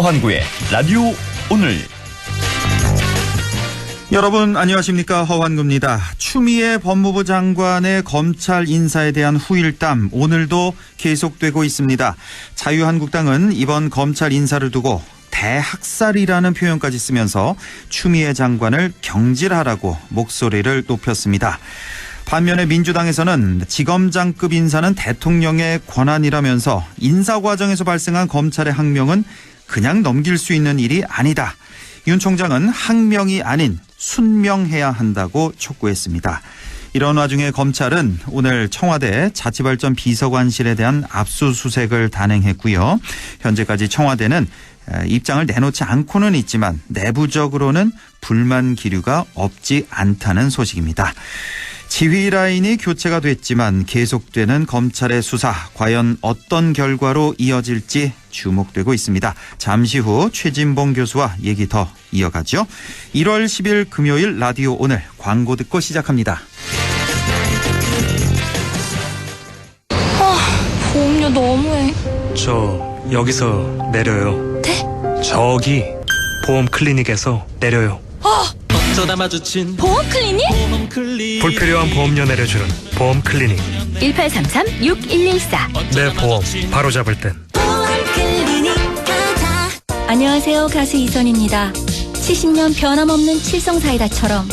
허환구의 라디오 오늘. 여러분 안녕하십니까, 허환구입니다. 추미애 법무부 장관의 검찰 인사에 대한 후일담 오늘도 계속되고 있습니다. 자유한국당은 이번 검찰 인사를 두고 대학살이라는 표현까지 쓰면서 추미애 장관을 경질하라고 목소리를 높였습니다. 반면에 민주당에서는 지검장급 인사는 대통령의 권한이라면서 인사 과정에서 발생한 검찰의 항명은 그냥 넘길 수 있는 일이 아니다. 윤 총장은 항명이 아닌 순명해야 한다고 촉구했습니다. 이런 와중에 검찰은 오늘 청와대 자치발전 비서관실에 대한 압수수색을 단행했고요. 현재까지 청와대는 입장을 내놓지 않고는 있지만 내부적으로는 불만 기류가 없지 않다는 소식입니다. 지휘 라인이 교체가 됐지만 계속되는 검찰의 수사, 과연 어떤 결과로 이어질지 주목되고 있습니다. 잠시 후 최진봉 교수와 얘기 더 이어가죠. 1월 10일 금요일 라디오 오늘 광고 듣고 시작합니다. 보험료 너무해. 저 여기서 내려요. 네? 저기 보험 클리닉에서 내려요. 어쩌다 마주친 보험 클리닉? 보험 클리닉. 불필요한 보험료 내려주는 보험 클리닉. 1833-6114. 내 보험 바로 잡을 땐. 안녕하세요, 가수 이선입니다. 70년 변함없는 칠성사이다처럼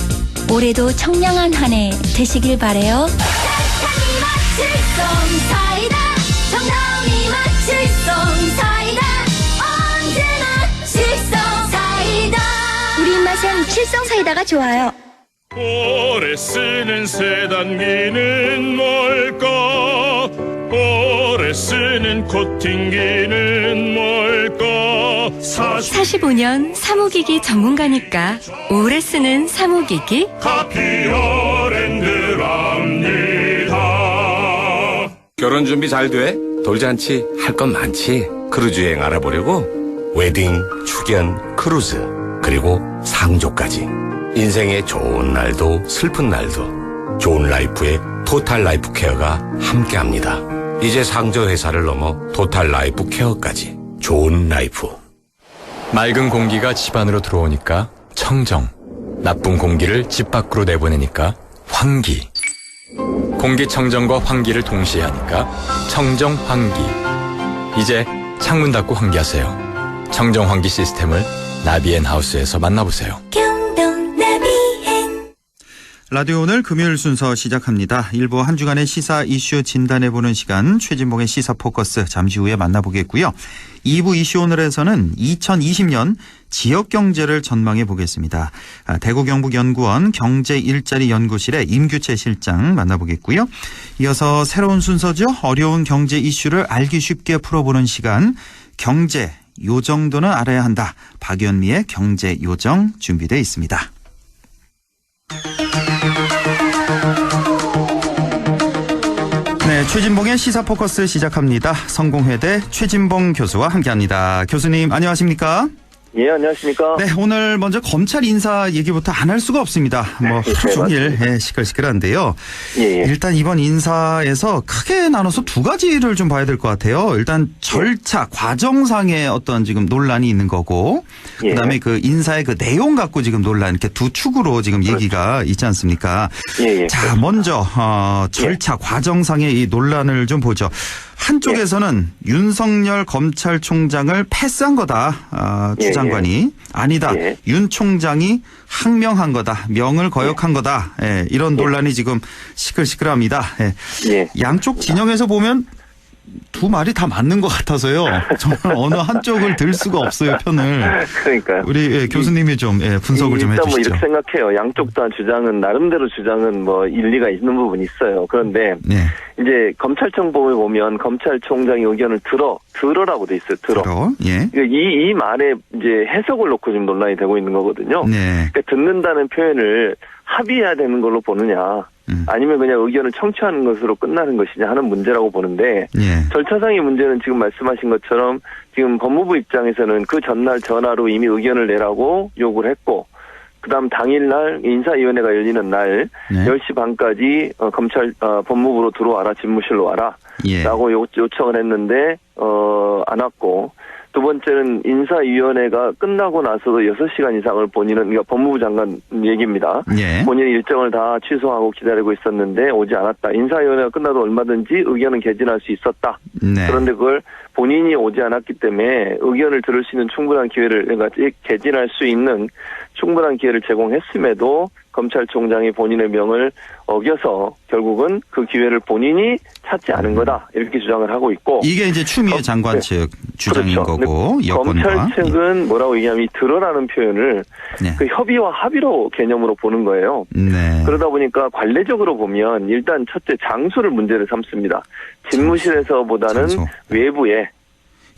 올해도 청량한 한 해 되시길 바래요. 칠성사이다, 정남이 맛 칠성사이다, 언제나 칠성사이다. 우리 입맛엔 칠성사이다가 좋아요. 오래 쓰는 세단기는 뭘까? 오래 쓰는 코팅기는 뭘까? 45년 사무기기 전문가니까 오래 쓰는 사무기기 카피어랜드랍니다. 결혼 준비 잘 돼? 돌잔치 할 건 많지. 크루즈 여행 알아보려고 웨딩, 축연, 크루즈, 그리고 상조까지. 인생의 좋은 날도 슬픈 날도 좋은 라이프의 토탈 라이프 케어가 함께합니다. 이제 상조 회사를 넘어 토탈 라이프 케어까지. 좋은 라이프. 맑은 공기가 집 안으로 들어오니까 청정, 나쁜 공기를 집 밖으로 내보내니까 환기. 공기청정과 환기를 동시에 하니까 청정환기. 이제 창문 닫고 환기하세요. 청정환기 시스템을 나비앤하우스에서 만나보세요. 라디오 오늘 금요일 순서 시작합니다. 일부 한 주간의 시사 이슈 진단해보는 시간, 최진봉의 시사 포커스 잠시 후에 만나보겠고요. 2부 이슈 오늘에서는 2020년 지역경제를 전망해 보겠습니다. 대구 경북연구원 경제일자리연구실의 임규채 실장 만나보겠고요. 이어서 새로운 순서죠. 어려운 경제 이슈를 알기 쉽게 풀어보는 시간, 경제 요 정도는 알아야 한다. 박연미의 경제 요정 준비되어 있습니다. 네, 최진봉의 시사 포커스 시작합니다. 성공회대 최진봉 교수와 함께합니다. 교수님 안녕하십니까? 예, 안녕하십니까? 네, 오늘 먼저 검찰 인사 얘기부터 안 할 수가 없습니다. 뭐 하루 종일 시끌시끌한데요. 예. 일단 이번 인사에서 크게 나눠서 두 가지를 좀 봐야 될 것 같아요. 일단 절차, 과정상의 어떤 지금 논란이 있는 거고, 그다음에 그 인사의 그 내용 갖고 지금 논란, 이렇게 두 축으로 지금 얘기가 있지 않습니까? 자, 먼저 절차, 과정상의 이 논란을 좀 보죠. 한쪽에서는 윤석열 검찰총장을 패스한 거다. 추 장관이. 아니다. 윤 총장이 항명한 거다. 명을 거역한 거다. 이런 논란이 지금 시끌시끌합니다. 양쪽 진영에서 보면 두 말이 다 맞는 것 같아서요. 정말 어느 한쪽을 들 수가 없어요, 편을. 그러니까요. 우리 교수님이 좀 분석을 좀 해주시죠. 일단 뭐 이렇게 생각해요. 양쪽 다 주장은 나름대로 주장은 뭐 일리가 있는 부분이 있어요. 그런데 이제 검찰청법을 보면 검찰총장의 의견을 들어라고 돼 있어요. 들어. 이 말에 이제 해석을 놓고 지금 논란이 되고 있는 거거든요. 그러니까 듣는다는 표현을 합의해야 되는 걸로 보느냐. 아니면 그냥 의견을 청취하는 것으로 끝나는 것이냐 하는 문제라고 보는데 절차상의 문제는 지금 말씀하신 것처럼 지금 법무부 입장에서는 그 전날 전화로 이미 의견을 내라고 요구를 했고 그다음 당일날 인사위원회가 열리는 날 10시 반까지 검찰 법무부로 들어와라, 집무실로 와라 라고 요청을 했는데 안 왔고 두 번째는 인사위원회가 끝나고 나서도 6시간 이상을 본인은, 그러니까 법무부 장관 얘기입니다. 예. 본인이 일정을 다 취소하고 기다리고 있었는데 오지 않았다. 인사위원회가 끝나도 얼마든지 의견은 개진할 수 있었다. 네. 그런데 그걸 본인이 오지 않았기 때문에 의견을 들을 수 있는 충분한 기회를, 그러니까 개진할 수 있는 충분한 기회를 제공했음에도 검찰총장이 본인의 명을 어겨서 결국은 그 기회를 본인이 찾지 않은 거다, 이렇게 주장을 하고 있고, 이게 이제 추미애 장관 측 주장인 그렇죠. 거고, 여권과 검찰 측은 뭐라고 얘기하면 이 드러나는 표현을 네. 그 협의와 합의로 개념으로 보는 거예요. 네. 그러다 보니까 관례적으로 보면 일단 첫째 장소를 문제를 삼습니다. 집무실에서보다는 장소. 외부에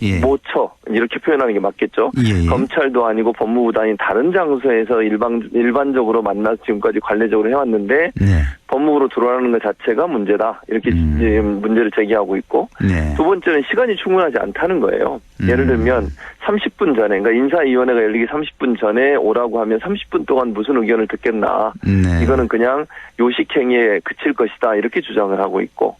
예. 모처 이렇게 표현하는 게 맞겠죠. 예. 검찰도 아니고 법무부도 아닌 다른 장소에서 일반적으로 만나서 지금까지 관례적으로 해왔는데 네. 법무부로 들어가는 것 자체가 문제다, 이렇게 문제를 제기하고 있고, 네. 두 번째는 시간이 충분하지 않다는 거예요. 예를 들면 30분 전에, 그러니까 인사위원회가 열리기 30분 전에 오라고 하면 30분 동안 무슨 의견을 듣겠나. 네. 이거는 그냥 요식행위에 그칠 것이다, 이렇게 주장을 하고 있고,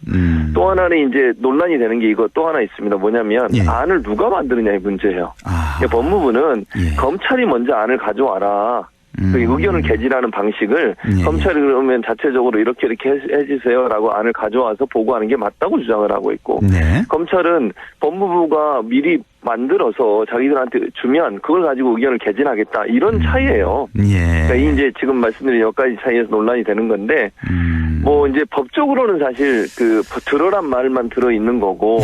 또 하나는 이제 논란이 되는 게 이거 또 하나 있습니다. 뭐냐면 예. 안을 누가 만드느냐의 문제예요. 아. 법무부는 예. 검찰이 먼저 안을 가져와라, 그 의견을 개진하는 방식을 예. 검찰이 그러면 자체적으로 이렇게 해주세요라고 안을 가져와서 보고하는 게 맞다고 주장을 하고 있고, 네. 검찰은 법무부가 미리 만들어서 자기들한테 주면 그걸 가지고 의견을 개진하겠다, 이런 차이예요. 예. 그러니까 이제 지금 말씀드린 몇 가지 차이에서 논란이 되는 건데, 뭐 이제 법적으로는 사실 그 들어란 말만 들어 있는 거고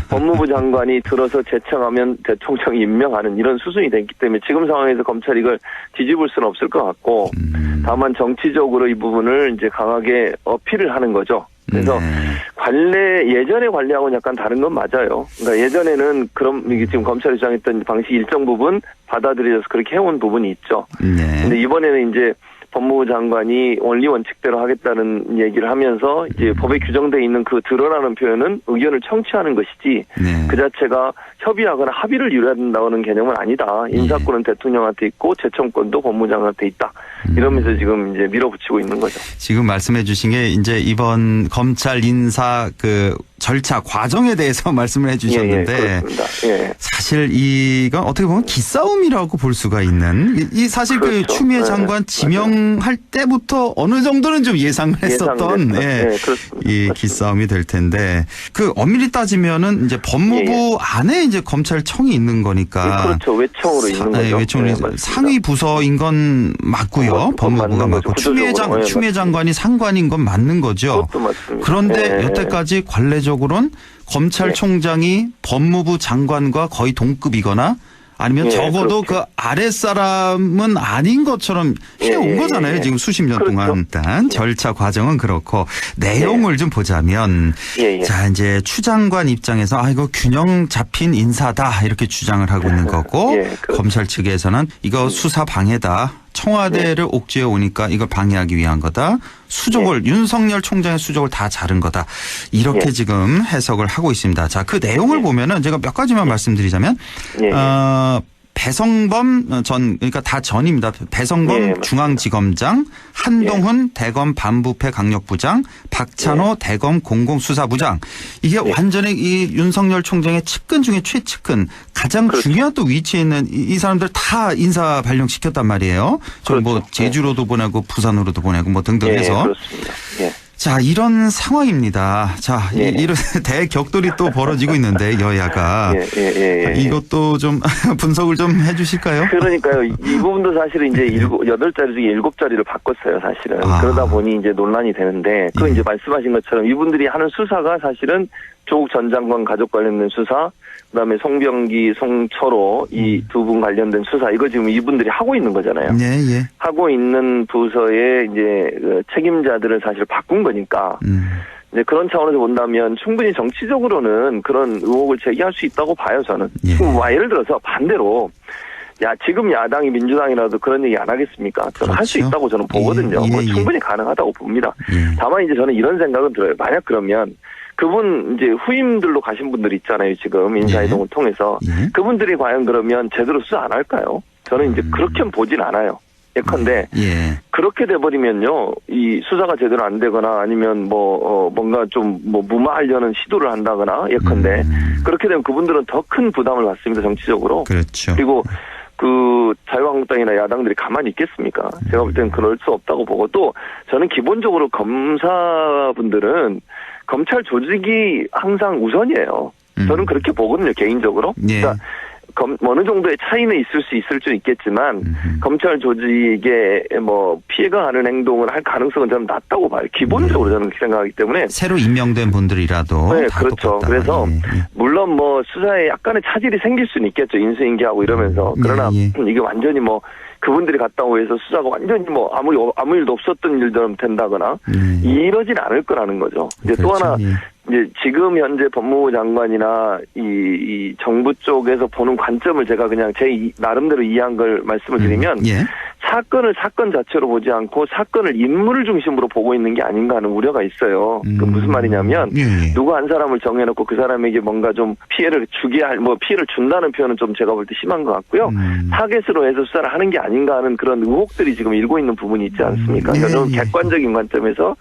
법무부 장관이 들어서 제청하면 대통령이 임명하는 이런 수순이 됐기 때문에 지금 상황에서 검찰이 이걸 뒤집을 수는 없을 것 같고, 다만 정치적으로 이 부분을 이제 강하게 어필을 하는 거죠. 그래서 예전에 관례하고는 약간 다른 건 맞아요. 그러니까 예전에는 이게 지금 검찰이 주장했던 방식 일정 부분 받아들여서 그렇게 해온 부분이 있죠. 네. 근데 이번에는 이제 법무부 장관이 원리 원칙대로 하겠다는 얘기를 하면서 이제 법에 규정되어 있는 그 드러나는 표현은 의견을 청취하는 것이지, 네. 그 자체가 협의하거나 합의를 이루어야된다는 개념은 아니다. 인사권은 대통령한테 있고 제청권도 법무장관한테 있다. 이러면서 지금 이제 밀어붙이고 있는 거죠. 지금 말씀해 주신 게 이제 이번 검찰 인사 그 절차 과정에 대해서 말씀을 해 주셨는데, 그렇습니다. 예. 사실 이건 어떻게 보면 기싸움이라고 볼 수가 있는, 이 사실 그렇죠. 그 추미애 장관 지명할 때부터 어느 정도는 좀 예상을 했었던 이 기싸움이 될 텐데, 그 엄밀히 따지면은 이제 법무부 안에 이제 검찰청이 있는 거니까. 그렇죠. 외청으로 있는 거죠. 외청으로 상위 부서인 건 맞고요. 법무부가 맞고 추미애 장관이 상관인 건 맞는 거죠. 그것도 맞습니다. 그런데 여태까지 관례적으로는 검찰총장이 법무부 장관과 거의 동급이거나 아니면 적어도 그렇죠. 그 아랫사람은 아닌 것처럼 해온 거잖아요. 지금 수십 년 그렇죠. 동안. 일단 절차 과정은 그렇고 내용을 좀 보자면, 자, 이제 추 장관 입장에서 이거 균형 잡힌 인사다, 이렇게 주장을 하고 있는 거고, 검찰 측에서는 이거 수사 방해다, 청와대를 옥죄어 오니까 이걸 방해하기 위한 거다, 수족을 윤석열 총장의 수족을 다 자른 거다, 이렇게 지금 해석을 하고 있습니다. 자, 그 내용을 보면은 제가 몇 가지만 말씀드리자면, 배성범 전, 그러니까 다 전입니다. 배성범 중앙지검장, 한동훈 대검 반부패 강력부장, 박찬호 대검 공공수사부장. 이게 완전히 이 윤석열 총장의 측근 중에 최측근, 가장 중요한 또 위치에 있는 이 사람들 다 인사 발령시켰단 말이에요. 저 뭐 제주로도 보내고 부산으로도 보내고 뭐 등등 해서. 그렇습니다. 자, 이런 상황입니다. 자, 이런 대격돌이 또 벌어지고 있는데, 여야가. 이것도 좀 분석을 좀 해 주실까요? 그러니까요. 이 부분도 사실은 이제 8자리 중에 7자리를 바꿨어요, 사실은. 그러다 보니 이제 논란이 되는데, 그건 이제 말씀하신 것처럼 이분들이 하는 수사가 사실은 조국 전 장관 가족 관련된 수사, 그다음에 송병기, 송철호 이 두 분 관련된 수사, 이거 지금 이분들이 하고 있는 거잖아요. 하고 있는 부서의 이제 그 책임자들을 사실 바꾼 거니까. 이제 그런 차원에서 본다면 충분히 정치적으로는 그런 의혹을 제기할 수 있다고 봐요, 저는. 예를 들어서 반대로, 지금 야당이 민주당이라도 그런 얘기 안 하겠습니까? 저는 할 수 있다고 저는 보거든요. 충분히 가능하다고 봅니다. 다만 이제 저는 이런 생각은 들어요. 만약 그러면 그분 이제 후임들로 가신 분들 있잖아요, 지금 인사이동을 통해서. 그분들이 과연 그러면 제대로 수사 안 할까요? 저는 이제 그렇게는 보진 않아요. 예컨대 그렇게 돼버리면요, 이 수사가 제대로 안 되거나 아니면 뭔가 좀 무마하려는 시도를 한다거나 예컨대 그렇게 되면 그분들은 더 큰 부담을 받습니다, 정치적으로. 그렇죠. 그리고 그 자유한국당이나 야당들이 가만히 있겠습니까? 제가 볼 때는 그럴 수 없다고 보고, 또 저는 기본적으로 검사분들은 검찰 조직이 항상 우선이에요. 저는 그렇게 보거든요, 개인적으로. 그러니까 어느 정도의 차이는 있을 수 있겠지만 검찰 조직에 피해가 가는 행동을 할 가능성은 저는 낮다고 봐요. 기본적으로 저는 그렇게 생각하기 때문에. 새로 임명된 분들이라도. 네, 그렇죠. 똑같다. 그래서 물론 수사에 약간의 차질이 생길 수는 있겠죠. 인수인계하고 이러면서. 그러나 이게 완전히 그분들이 갔다고 해서 수사가 완전히 아무 일도 없었던 일처럼 된다거나 이러진 않을 거라는 거죠. 이제 그렇죠. 또 하나 이제 지금 현재 법무부 장관이나 이 정부 쪽에서 보는 관점을 제가 그냥 제 나름대로 이해한 걸 말씀을 드리면 사건을 사건 자체로 보지 않고 사건을 인물을 중심으로 보고 있는 게 아닌가 하는 우려가 있어요. 그 무슨 말이냐면 누구 한 사람을 정해놓고 그 사람에게 뭔가 좀 피해를 주게 피해를 준다는 표현은 좀 제가 볼 때 심한 것 같고요. 타겟으로 해서 수사를 하는 게 아닌가 하는 그런 의혹들이 지금 일고 있는 부분이 있지 않습니까? 그러니까 좀 객관적인 관점에서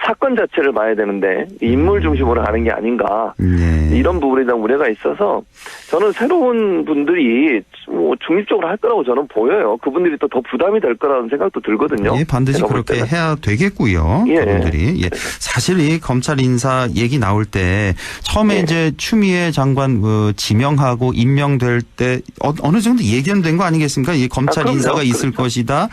사건 자체를 봐야 되는데 인물 중심으로 하는 게 아닌가 이런 부분에 대한 우려가 있어서 저는 새로운 분들이 중립적으로 할 거라고 저는 보여요. 그분들이 또 더 부담이 될 거라는 생각도 들거든요. 반드시 그렇게 해야 되겠고요. 그분들이. 사실 이 검찰 인사 얘기 나올 때 처음에 이제 추미애 장관 지명하고 임명될 때 어느 정도 예견된 거 아니겠습니까? 이 검찰 인사가 있을 것이다.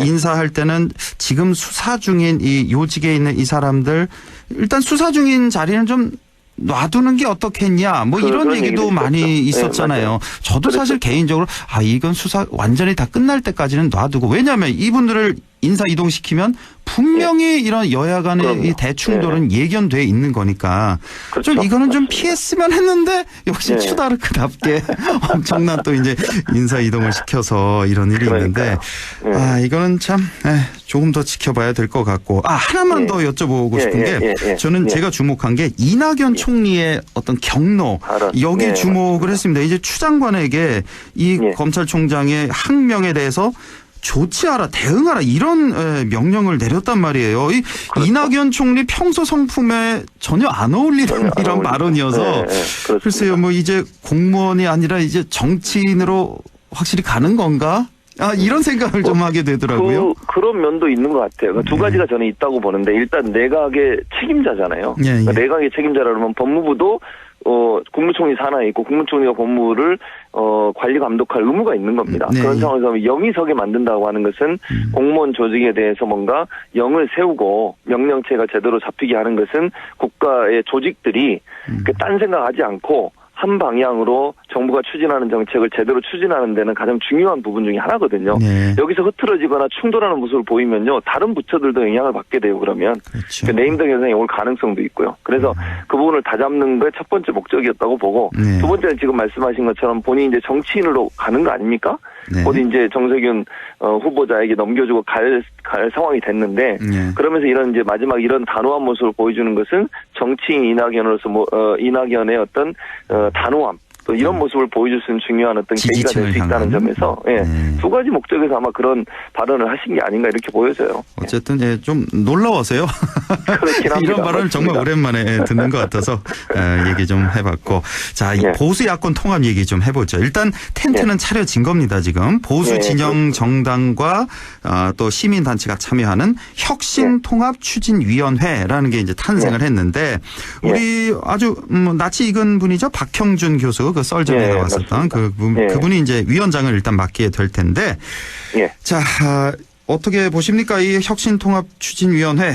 인사할 때는 지금 수사 중인 이 요직에 있는 이 사람들 일단 수사 중인 자리는 좀 놔두는 게 어떻겠냐 이런 얘기도 많이 있었잖아요. 저도 사실 개인적으로 이건 수사 완전히 다 끝날 때까지는 놔두고, 왜냐하면 이분들을 인사 이동시키면 분명히 이런 여야 간의 이 대충돌은 예견돼 있는 거니까 좀 이거는 좀 피했으면 했는데 역시 추다르크답게 엄청난 또 이제 인사 이동을 시켜서 이런 일이 있는데 이거는 참 조금 더 지켜봐야 될 것 같고, 하나만 더 여쭤보고 싶은 게 저는 제가 주목한 게 이낙연 총리의 어떤 경로 여기 주목을 했습니다. 이제 추 장관에게 이 검찰총장의 항명에 대해서 조치하라, 대응하라 이런 명령을 내렸단 말이에요. 이낙연 총리 평소 성품에 전혀 안 어울리는 이런 발언이어서 글쎄요, 이제 공무원이 아니라 이제 정치인으로 확실히 가는 건가? 이런 생각을 좀 하게 되더라고요. 그런 면도 있는 것 같아요. 두 가지가 저는 있다고 보는데, 일단 내각의 책임자잖아요. 그러니까 내각의 책임자라면 법무부도 국무총리 산하에 있고 국무총리가 법무부를 관리 감독할 의무가 있는 겁니다. 그런 상황에서 영이 서게 만든다고 하는 것은 공무원 조직에 대해서 뭔가 영을 세우고 명령체가 제대로 잡히게 하는 것은 국가의 조직들이 딴 생각하지 않고 한 방향으로 정부가 추진하는 정책을 제대로 추진하는 데는 가장 중요한 부분 중에 하나거든요. 여기서 흐트러지거나 충돌하는 모습을 보이면요, 다른 부처들도 영향을 받게 돼요. 그러면 네임덕 현상이 올 가능성도 있고요. 그래서 그 부분을 다잡는 게 첫 번째 목적이었다고 보고, 두 번째는 지금 말씀하신 것처럼 본인이 이제 정치인으로 가는 거 아닙니까? 곧 이제 정세균 후보자에게 넘겨주고 갈 상황이 됐는데, 그러면서 이런 이제 마지막 이런 단호한 모습을 보여주는 것은 정치인 이낙연으로서 이낙연의 어떤 단호함, 또 이런 모습을 보여줄 수 있는 중요한 어떤 계기가 될 수 있다는 점에서 두 가지 목적에서 아마 그런 발언을 하신 게 아닌가 이렇게 보여져요. 어쨌든 좀 놀라워서요. 이런 발언을 정말 오랜만에 듣는 것 같아서 얘기 좀 해봤고, 자, 이 보수 야권 통합 얘기 좀 해보죠. 일단 텐트는 차려진 겁니다. 지금 보수 진영 정당과 또 시민단체가 참여하는 혁신통합추진위원회라는 게 이제 탄생을 했는데, 우리 아주 낯이 익은 분이죠. 박형준 교수. 그 썰전에 나왔었던 그분이 이제 위원장을 일단 맡게 될 텐데, 자, 어떻게 보십니까? 이 혁신통합추진위원회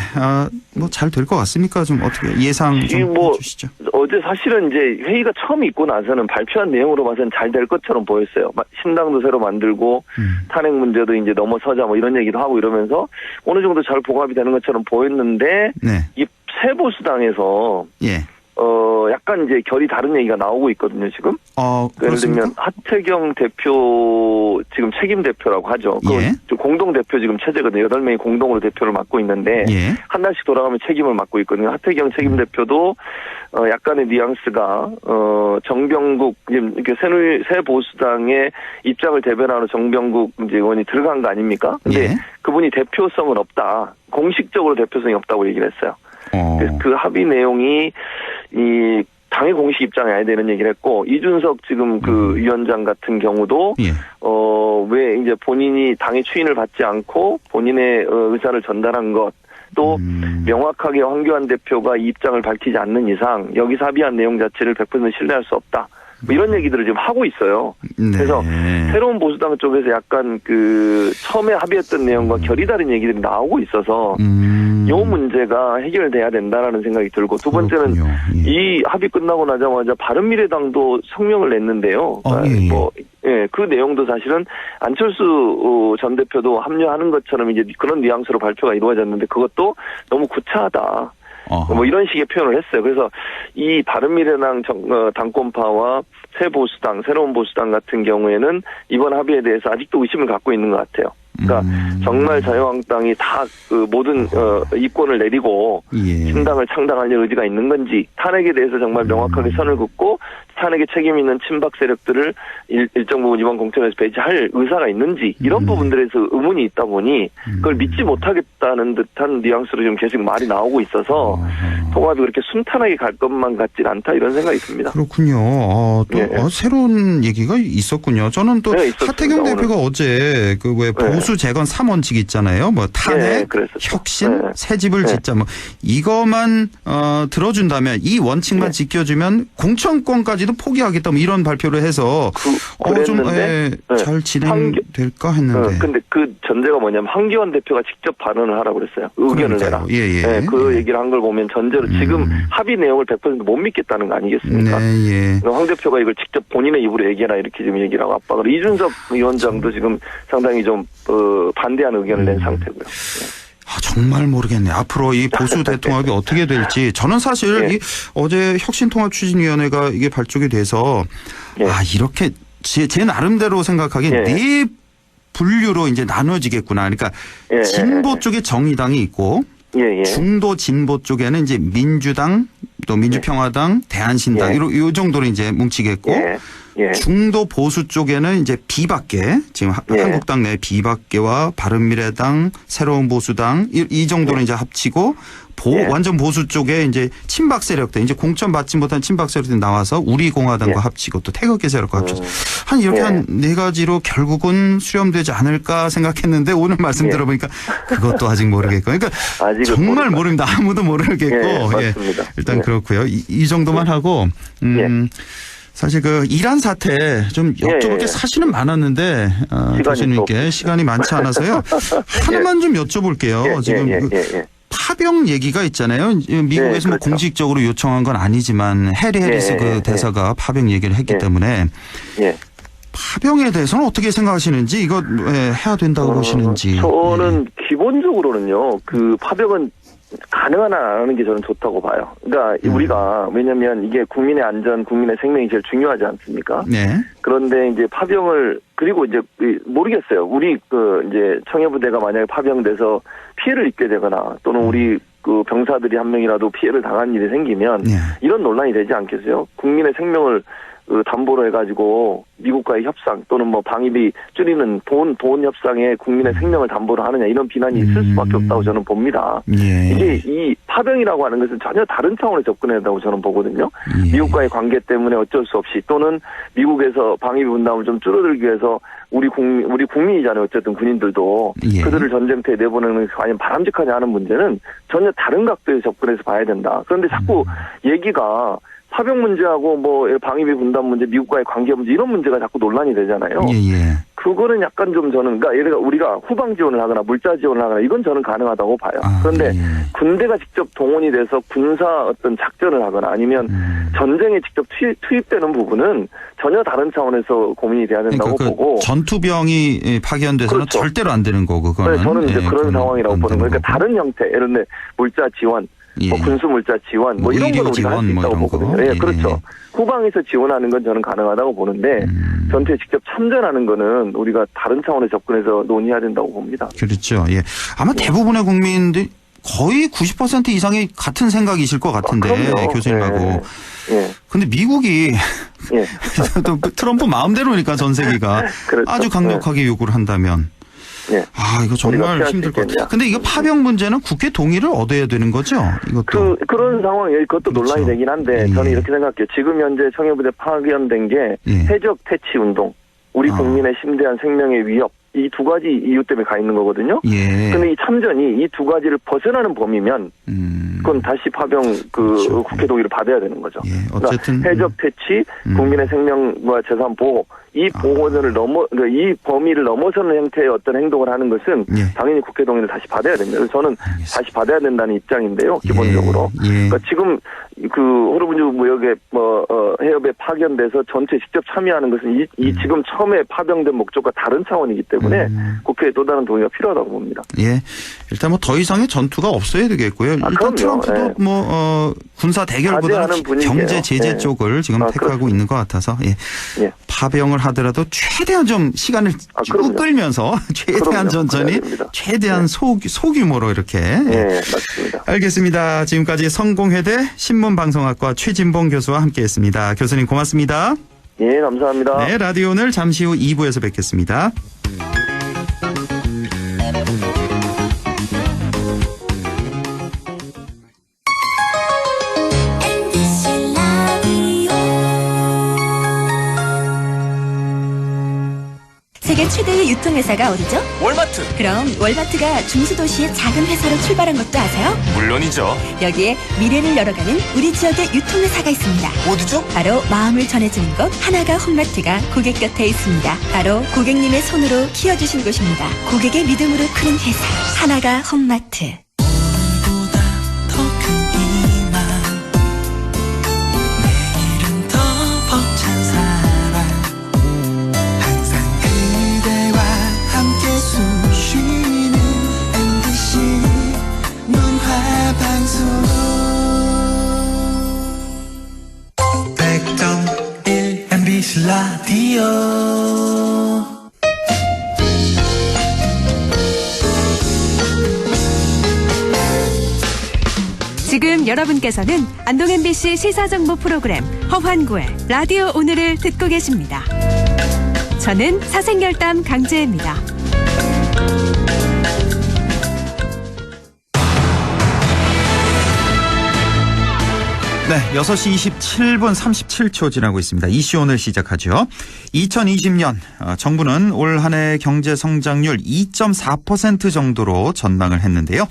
잘 될 것 같습니까? 좀 어떻게 예상 좀 해주시죠. 어제 사실은 이제 회의가 처음 있고 나서는 발표한 내용으로 봐서는 잘 될 것처럼 보였어요. 신당도 새로 만들고 탄핵 문제도 이제 넘어서자 이런 얘기도 하고 이러면서 어느 정도 잘 봉합이 되는 것처럼 보였는데 이 세보수당에서 약간 이제 결이 다른 얘기가 나오고 있거든요, 지금. 예를 그렇습니까? 들면 하태경 대표 지금 책임 대표라고 하죠. 예. 그 공동 대표 지금 체제거든요. 8명이 공동으로 대표를 맡고 있는데 예. 한 달씩 돌아가면 책임을 맡고 있거든요. 하태경 책임 대표도 약간의 뉘앙스가 정병국 이렇게 새 보수당의 입장을 대변하는 정병국 이제 의원이 들어간 거 아닙니까? 근데 예. 그분이 대표성은 없다. 공식적으로 대표성이 없다고 얘기를 했어요. 그래서 그 합의 내용이 이 당의 공식 입장이 아니다 이런 얘기를 했고, 이준석 지금 그 위원장 같은 경우도 예. 왜 이제 본인이 당의 추인을 받지 않고 본인의 의사를 전달한 것, 또 명확하게 황교안 대표가 이 입장을 밝히지 않는 이상 여기서 합의한 내용 자체를 100% 신뢰할 수 없다. 뭐 이런 얘기들을 지금 하고 있어요. 네. 그래서 새로운 보수당 쪽에서 약간 그 처음에 합의했던 내용과 결이 다른 얘기들이 나오고 있어서 이 문제가 해결돼야 된다라는 생각이 들고, 두 번째는 예. 이 합의 끝나고 나자마자 바른미래당도 성명을 냈는데요. 그 내용도 사실은 안철수 전 대표도 합류하는 것처럼 이제 그런 뉘앙스로 발표가 이루어졌는데 그것도 너무 구차하다. 뭐 이런 식의 표현을 했어요. 그래서 이 바른미래당 당권파와 새 보수당, 새로운 보수당 같은 경우에는 이번 합의에 대해서 아직도 의심을 갖고 있는 것 같아요. 그러니까 정말 자유한국당이 다 그 모든 이권을 내리고 신당을 창당할 의지가 있는 건지, 탄핵에 대해서 정말 명확하게 선을 긋고 탄핵에 책임 있는 친박 세력들을 일정 부분 이번 공천에서 배제할 의사가 있는지, 이런 부분들에서 의문이 있다 보니 그걸 믿지 못하겠다는 듯한 뉘앙스로 지금 계속 말이 나오고 있어서 통합이 그렇게 순탄하게 갈 것만 같진 않다, 이런 생각이 듭니다. 그렇군요. 또 새로운 얘기가 있었군요. 저는 또 하태경 대표가 어제 그 왜 보수 재건 3원칙 있잖아요. 뭐 탄핵, 혁신, 새 집을 짓자, 뭐 이거만 들어준다면, 이 원칙만 지켜주면 공천권까지도 포기하겠다, 뭐 이런 발표를 해서 좀 잘 진행될까 했는데. 근데 그 전제가 뭐냐면 황교안 대표가 직접 발언을 하라고 그랬어요. 의견을 내라. 그 얘기를 한 걸 보면 전제로 지금 합의 내용을 100% 못 믿겠다는 거 아니겠습니까? 황 대표가 이걸 직접 본인의 입으로 얘기해라 이렇게 지금 얘기를 하고 압박을. 이준석 위원장도 지금 상당히 좀 반대하는 의견을 낸 상태고요. 정말 모르겠네. 앞으로 이 보수 대통합이 어떻게 될지. 저는 사실 어제 혁신통합추진위원회가 이게 발족이 돼서 이렇게 제 나름대로 생각하기에 네 분류로 이제 나눠지겠구나. 그러니까 진보 쪽에 정의당이 있고 중도 진보 쪽에는 이제 민주당, 또 민주평화당, 대한신당 요 정도로 이제 뭉치겠고 중도 보수 쪽에는 이제 비박계, 지금 한국당 내 비박계와 바른미래당, 새로운 보수당 이 정도는 이제 합치고 완전 보수 쪽에 이제 친박 세력들, 이제 공천 받지 못한 친박 세력들이 나와서 우리공화당과 합치고 또 태극기 세력과 합쳐서 한 이렇게 한 네 가지로 결국은 수렴되지 않을까 생각했는데 오늘 말씀 들어보니까 그것도 아직 모르겠고, 그러니까 정말 모릅니다. 아무도 모르겠고 일단 그렇고요. 이 정도만 하고 사실 그 이란 사태 좀 여쭤볼 게 사실은 많았는데 교수님께 시간이 많지 않아서요. 하나만 좀 여쭤볼게요. 지금 파병 얘기가 있잖아요. 미국에서 뭐 공식적으로 요청한 건 아니지만 해리 해리스 그 대사가 파병 얘기를 했기 때문에 파병에 대해서는 어떻게 생각하시는지, 이거 해야 된다고 보시는지. 저는 기본적으로는요, 그 파병은 가능한 한 안 하는 게 저는 좋다고 봐요. 그러니까 우리가, 왜냐면 이게 국민의 안전, 국민의 생명이 제일 중요하지 않습니까? 그런데 이제 파병을, 그리고 이제 모르겠어요. 우리 이제 청해부대가 만약에 파병돼서 피해를 입게 되거나 또는 우리 그 병사들이 한 명이라도 피해를 당한 일이 생기면 이런 논란이 되지 않겠어요? 국민의 생명을 담보로 해가지고 미국과의 협상 또는 뭐 방위비 줄이는 돈 협상에 국민의 생명을 담보로 하느냐, 이런 비난이 있을 수밖에 없다고 저는 봅니다. 이게 이 파병이라고 하는 것은 전혀 다른 차원의 접근해야 된다고 저는 보거든요. 미국과의 관계 때문에 어쩔 수 없이, 또는 미국에서 방위비 분담을 좀 줄어들기 위해서 우리 국민이잖아요. 어쨌든 군인들도 그들을 전쟁터에 내보내는 게 과연 바람직하냐 하는 문제는 전혀 다른 각도에서 접근해서 봐야 된다. 그런데 자꾸 얘기가 파병 문제하고 뭐 방위비 분담 문제, 미국과의 관계 문제, 이런 문제가 자꾸 논란이 되잖아요. 그거는 약간 좀 저는, 그러니까 예를 들어 우리가 후방 지원을 하거나 물자 지원을 하거나 이건 저는 가능하다고 봐요. 그런데 군대가 직접 동원이 돼서 군사 어떤 작전을 하거나 아니면 전쟁에 직접 투입되는 부분은 전혀 다른 차원에서 고민이 돼야 된다고 보고. 전투병이 파견돼서는 절대로 안 되는 거고, 그거는. 저는 이제 그런 상황이라고 보는 거예요. 그러니까 다른 형태, 예를 들어 물자 지원, 예. 뭐 군수물자 지원, 뭐 이런 건 우리가 할 수 있다고 보거든요. 예, 그렇죠. 후방에서 지원하는 건 저는 가능하다고 보는데 전투에 직접 참전하는 거는 우리가 다른 차원의 접근해서 논의해야 된다고 봅니다. 그렇죠. 예. 아마 대부분의 국민들이 거의 90% 이상이 같은 생각이실 것 같은데 교수님하고. 근데 미국이 또 트럼프 마음대로니까 전 세계가 그렇죠. 아주 강력하게 요구를 한다면 이거 정말 힘들 것 같아요. 근데 이거 파병 문제는 국회 동의를 얻어야 되는 거죠? 이것도. 그런 상황이 그것도 그렇죠. 논란이 되긴 한데 저는 이렇게 생각해요. 지금 현재 청해부대 파견된 게 해적 퇴치 운동, 우리 국민의 심대한 생명의 위협, 이 두 가지 이유 때문에 가 있는 거거든요. 근데 이 참전이 이 두 가지를 벗어나는 범위면 그건 다시 파병 그렇죠. 국회 동의를 받아야 되는 거죠. 어쨌든 그러니까 해적 퇴치, 국민의 생명과 재산 보호, 이 보호선을 이 범위를 넘어서는 형태의 어떤 행동을 하는 것은 당연히 국회 동의를 다시 받아야 됩니다. 그래서 저는 다시 받아야 된다는 입장인데요, 기본적으로. 그러니까 지금 그 호르무즈 무역에 해협에 파견돼서 전투에 직접 참여하는 것은 이 지금 처음에 파병된 목적과 다른 차원이기 때문에 국회에 또 다른 동의가 필요하다고 봅니다. 일단 뭐 더 이상의 전투가 없어야 되겠고요. 일단 그럼요. 트럼프도 군사 대결보다는 경제 제재 쪽을 지금 택하고 있는 것 같아서 파병을 하더라도 최대한 좀 시간을 쭉 끌면서 최대한 천천히 최대한 소규모로 이렇게. 맞습니다. 알겠습니다. 지금까지 성공회대 신문방송학과 최진봉 교수와 함께했습니다. 교수님 고맙습니다. 감사합니다. 네, 라디오 오늘 잠시 후 2부에서 뵙겠습니다. 세계 최대의 유통회사가 어디죠? 월마트. 그럼 월마트가 중수도시의 작은 회사로 출발한 것도 아세요? 물론이죠. 여기에 미래를 열어가는 우리 지역의 유통회사가 있습니다. 어디죠? 바로 마음을 전해주는 곳 하나가 홈마트가 고객 곁에 있습니다. 바로 고객님의 손으로 키워주신 곳입니다. 고객의 믿음으로 크는 회사 하나가 홈마트. 라디오 지금 여러분께서는 안동 MBC 시사정보 프로그램 허환구의 라디오 오늘을 듣고 계십니다. 저는 사생결담 강재입니다. 네, 6시 27분 37초 지나고 있습니다. 이슈 오늘 시작하죠. 2020년 정부는 올 한 해 경제 성장률 2.4% 정도로 전망을 했는데요.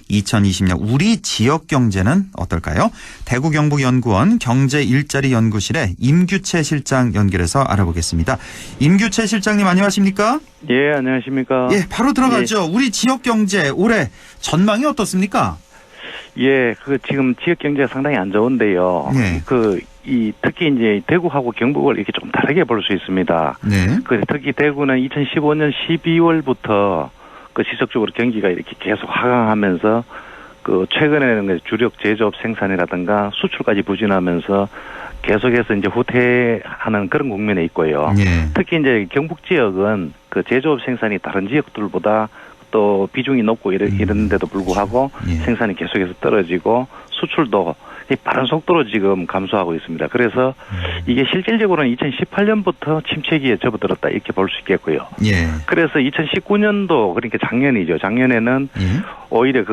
2020년 우리 지역 경제는 어떨까요? 대구 경북연구원 경제일자리연구실의 임규채 실장 연결해서 알아보겠습니다. 임규채 실장님 안녕하십니까? 예, 안녕하십니까? 바로 들어가죠. 우리 지역 경제 올해 전망이 어떻습니까? 지금 지역 경제가 상당히 안 좋은데요. 특히 이제 대구하고 경북을 이렇게 좀 다르게 볼 수 있습니다. 특히 대구는 2015년 12월부터 지속적으로 경기가 이렇게 계속 하강하면서 최근에는 주력 제조업 생산이라든가 수출까지 부진하면서 계속해서 이제 후퇴하는 그런 국면에 있고요. 특히 이제 경북 지역은 제조업 생산이 다른 지역들보다 또 비중이 높고 이런데도 불구하고 생산이 계속해서 떨어지고 수출도 빠른 속도로 지금 감소하고 있습니다. 그래서 이게 실질적으로는 2018년부터 침체기에 접어들었다 이렇게 볼 수 있겠고요. 그래서 2019년도 그러니까 작년이죠. 작년에는 오히려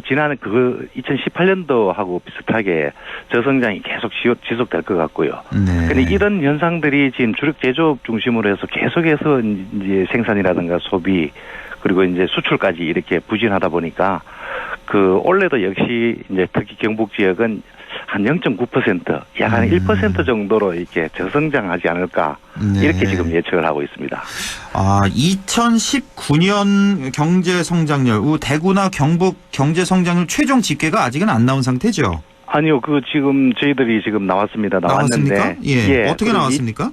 지난 2018년도하고 비슷하게 저성장이 계속 지속될 것 같고요. 근데 이런 현상들이 지금 주력 제조업 중심으로 해서 계속해서 이제 생산이라든가 소비 그리고 이제 수출까지 이렇게 부진하다 보니까 올해도 역시 이제 특히 경북 지역은 한 0.9%, 약 한 1% 정도로 이렇게 저성장하지 않을까 이렇게 지금 예측을 하고 있습니다. 2019년 경제 성장률, 대구나 경북 경제 성장률 최종 집계가 아직은 안 나온 상태죠? 아니요, 지금 저희들이 지금 나왔습니다. 나왔는데 나왔습니까? 어떻게 나왔습니까?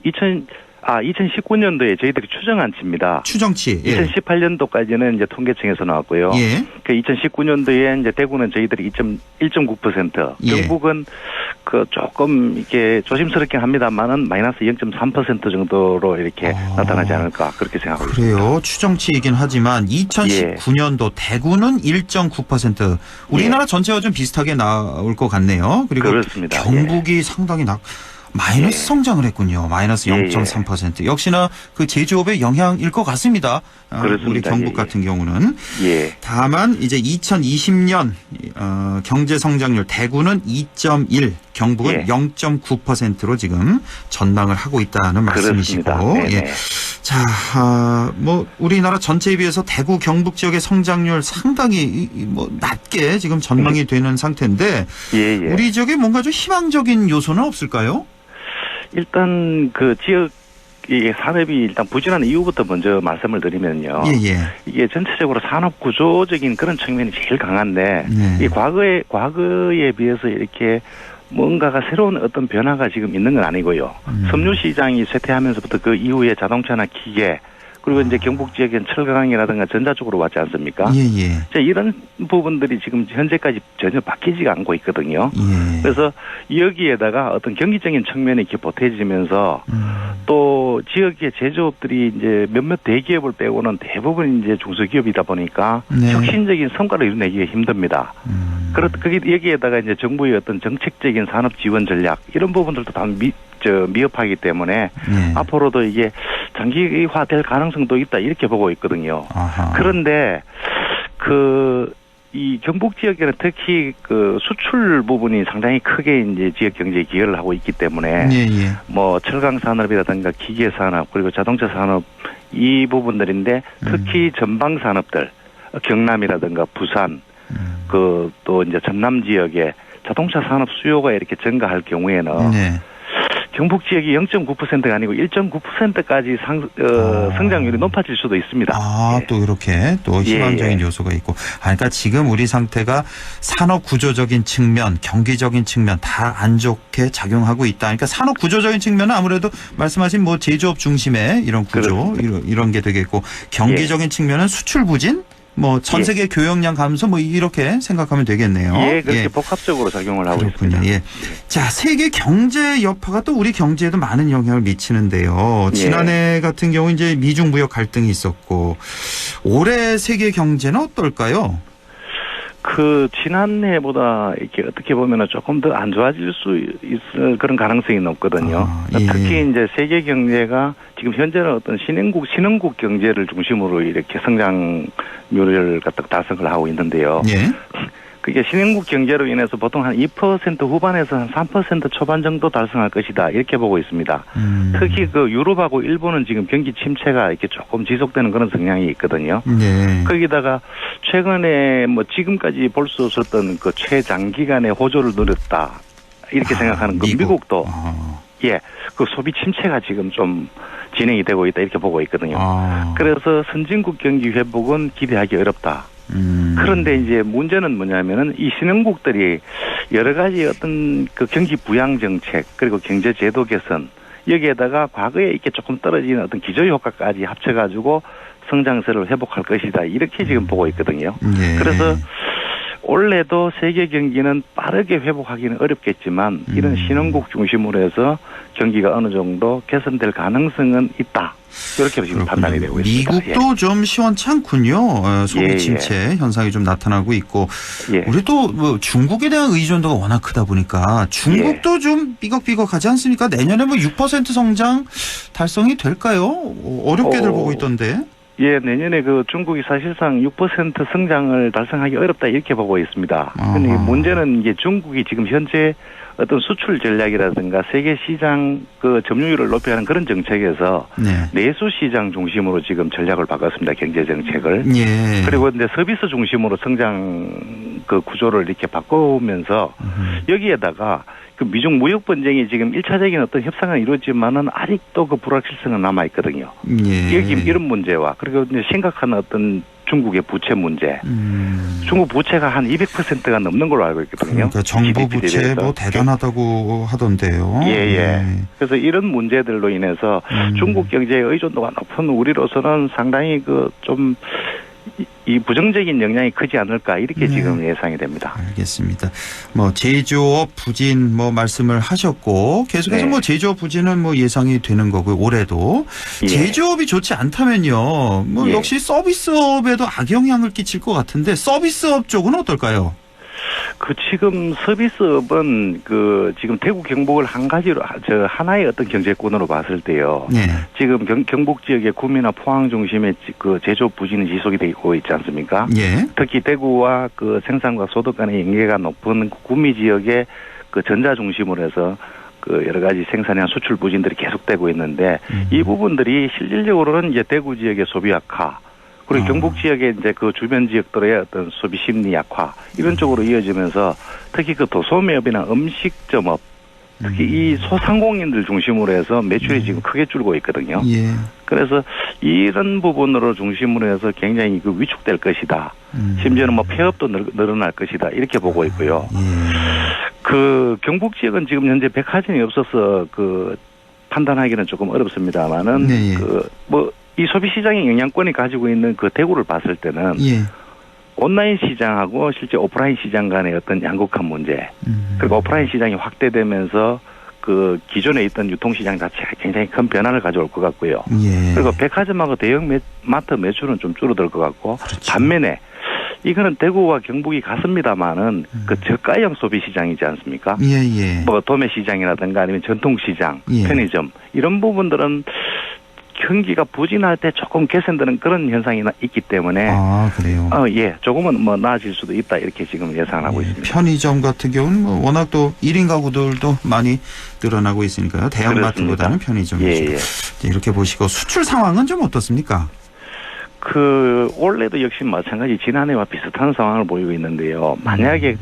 2019년도에 저희들이 추정한치입니다. 추정치. 예. 2018년도까지는 이제 통계청에서 나왔고요. 예. 그 2019년도에 이제 대구는 저희들이 1.9%, 예. 경북은 그 조금 이렇게 조심스럽게 합니다만은 마이너스 0.3% 정도로 이렇게 나타나지 않을까 그렇게 생각하고 있습니다. 그래요. 추정치이긴 하지만 2019년도 대구는 1.9%. 우리나라 전체와 좀 비슷하게 나올 것 같네요. 그리고 그렇습니다. 경북이 상당히 마이너스 성장을 했군요. 마이너스 0.3%. 역시나 그 제조업의 영향일 것 같습니다. 그렇습니다. 우리 경북 같은 경우는. 다만 이제 2020년 경제 성장률 대구는 2.1, 경북은 0.9%로 지금 전망을 하고 있다는 말씀이시고. 자, 우리나라 전체에 비해서 대구 경북 지역의 성장률 상당히 낮게 지금 전망이 되는 상태인데 우리 지역에 뭔가 좀 희망적인 요소는 없을까요? 일단 그 지역 이 산업이 일단 부진한 이유부터 먼저 말씀을 드리면요. 이게 전체적으로 산업 구조적인 그런 측면이 제일 강한데 이 과거에 비해서 이렇게 뭔가가 새로운 어떤 변화가 지금 있는 건 아니고요. 섬유 시장이 쇠퇴하면서부터 그 이후에 자동차나 기계 그리고 이제 경북 지역엔 철강이라든가 전자 쪽으로 왔지 않습니까? 이런 부분들이 지금 현재까지 전혀 바뀌지가 않고 있거든요. 그래서 여기에다가 어떤 경기적인 측면이 이렇게 보태지면서 또 지역의 제조업들이 이제 몇몇 대기업을 빼고는 대부분 이제 중소기업이다 보니까 혁신적인 성과를 이뤄내기가 힘듭니다. 여기에다가 이제 정부의 어떤 정책적인 산업 지원 전략 이런 부분들도 다 미흡하기 때문에 앞으로도 이게 장기화될 가능성도 있다 이렇게 보고 있거든요. 그런데 이 경북 지역에는 특히 그 수출 부분이 상당히 크게 이제 지역 경제에 기여를 하고 있기 때문에 뭐 철강 산업이라든가 기계 산업 그리고 자동차 산업 이 부분들인데 특히 전방 산업들 경남이라든가 부산 또 이제 전남 지역에 자동차 산업 수요가 이렇게 증가할 경우에는 경북 지역이 0.9%가 아니고 1.9%까지 성장률이 높아질 수도 있습니다. 또 이렇게 또 희망적인 요소가 있고. 그러니까 지금 우리 상태가 산업 구조적인 측면, 경기적인 측면 다 안 좋게 작용하고 있다. 그러니까 산업 구조적인 측면은 아무래도 말씀하신 뭐 제조업 중심의 이런 구조 이런 게 되겠고 경기적인 측면은 수출 부진? 전 세계 교역량 감소 이렇게 생각하면 되겠네요. 그렇게 복합적으로 작용을 하고 있습니다. 자, 세계 경제 여파가 또 우리 경제에도 많은 영향을 미치는데요. 지난해 같은 경우 이제 미중 무역 갈등이 있었고 올해 세계 경제는 어떨까요? 지난해보다 이렇게 어떻게 보면은 조금 더 안 좋아질 수 있을 그런 가능성이 높거든요. 특히 이제 세계 경제가 지금 현재는 어떤 신흥국 경제를 중심으로 이렇게 성장률을 달성을 하고 있는데요. 그게 신흥국 경제로 인해서 보통 한 2% 후반에서 한 3% 초반 정도 달성할 것이다 이렇게 보고 있습니다. 특히 유럽하고 일본은 지금 경기 침체가 이렇게 조금 지속되는 그런 성향이 있거든요. 거기다가 최근에 지금까지 볼 수 없었던 그 최장기간의 호조를 누렸다 이렇게 생각하는 미국도 그 소비 침체가 지금 좀 진행이 되고 있다 이렇게 보고 있거든요. 그래서 선진국 경기 회복은 기대하기 어렵다. 그런데 이제 문제는 뭐냐면은 이 신흥국들이 여러 가지 어떤 그 경기 부양 정책 그리고 경제 제도 개선 여기에다가 과거에 이렇게 조금 떨어진 어떤 기저 효과까지 합쳐가지고 성장세를 회복할 것이다 이렇게 지금 보고 있거든요. 그래서 올해도 세계 경기는 빠르게 회복하기는 어렵겠지만 이런 신흥국 중심으로 해서 경기가 어느 정도 개선될 가능성은 있다. 이렇게 지금 판단이 되고 있습니다. 미국도 좀 시원치 않군요. 소비 침체 현상이 좀 나타나고 있고 우리도 중국에 대한 의존도가 워낙 크다 보니까 중국도 좀 삐걱삐걱하지 않습니까? 내년에 6% 성장 달성이 될까요? 어렵게들 보고 있던데. 내년에 중국이 사실상 6% 성장을 달성하기 어렵다 이렇게 보고 있습니다. 근데 문제는 이게 중국이 지금 현재 어떤 수출 전략이라든가 세계 시장 점유율을 높여가는 그런 정책에서 내수 시장 중심으로 지금 전략을 바꿨습니다. 경제 정책을. 그리고 이제 서비스 중심으로 성장 구조를 이렇게 바꾸면서 여기에다가 미중 무역 분쟁이 지금 1차적인 어떤 협상은 이루어지만은 아직도 불확실성은 남아 있거든요. 여기 이런 문제와 그리고 이제 심각한 어떤 중국의 부채 문제. 중국 부채가 한 200%가 넘는 걸로 알고 있거든요. 그러니까 정부 부채 뭐 대단하다고 하던데요. 예. 그래서 이런 문제들로 인해서 중국 경제의 의존도가 높은 우리로서는 상당히 좀 이 부정적인 영향이 크지 않을까 이렇게 지금 예상이 됩니다. 알겠습니다. 뭐 제조업 부진 뭐 말씀을 하셨고 계속해서 뭐 제조업 부진은 뭐 예상이 되는 거고요. 올해도 제조업이 좋지 않다면요. 뭐 역시 서비스업에도 악영향을 끼칠 것 같은데 서비스업 쪽은 어떨까요? 지금 서비스업은 지금 대구 경북을 한 가지로 하나의 어떤 경제권으로 봤을 때요. 지금 경북 지역의 구미나 포항 중심의 제조업 부진이 지속이 되고 있지 않습니까? 특히 대구와 생산과 소득 간의 연계가 높은 구미 지역의 전자 중심으로 해서 여러 가지 생산이나 수출 부진들이 계속되고 있는데 이 부분들이 실질적으로는 이제 대구 지역의 소비 악화 그리고 경북 지역의 이제 주변 지역들의 어떤 소비 심리 약화 이런 쪽으로 이어지면서 특히 도소매업이나 음식점업 특히 이 소상공인들 중심으로 해서 매출이 지금 크게 줄고 있거든요. 그래서 이런 부분으로 중심으로 해서 굉장히 위축될 것이다. 심지어는 뭐 폐업도 늘어날 것이다. 이렇게 보고 있고요. 경북 지역은 지금 현재 백화점이 없어서 판단하기는 조금 어렵습니다만은 이 소비시장의 영향권이 가지고 있는 대구를 봤을 때는 온라인 시장하고 실제 오프라인 시장 간의 어떤 양극화 문제 그리고 오프라인 시장이 확대되면서 기존에 있던 유통시장 자체가 굉장히 큰 변화를 가져올 것 같고요. 그리고 백화점하고 대형 마트 매출은 좀 줄어들 것 같고 반면에 이거는 대구와 경북이 같습니다만은 저가형 소비시장이지 않습니까? 뭐 도매시장이라든가 아니면 전통시장, 편의점 이런 부분들은 경기가 부진할 때 조금 개선되는 그런 현상이 있기 때문에 그래요? 조금은 뭐 나아질 수도 있다 이렇게 지금 예상을 하고 있습니다. 편의점 같은 경우는 뭐 워낙 또 1인 가구들도 많이 늘어나고 있으니까요. 대형마트보다는 편의점이 이렇게 보시고 수출 상황은 좀 어떻습니까? 올해도 역시 마찬가지 지난해와 비슷한 상황을 보이고 있는데요. 만약에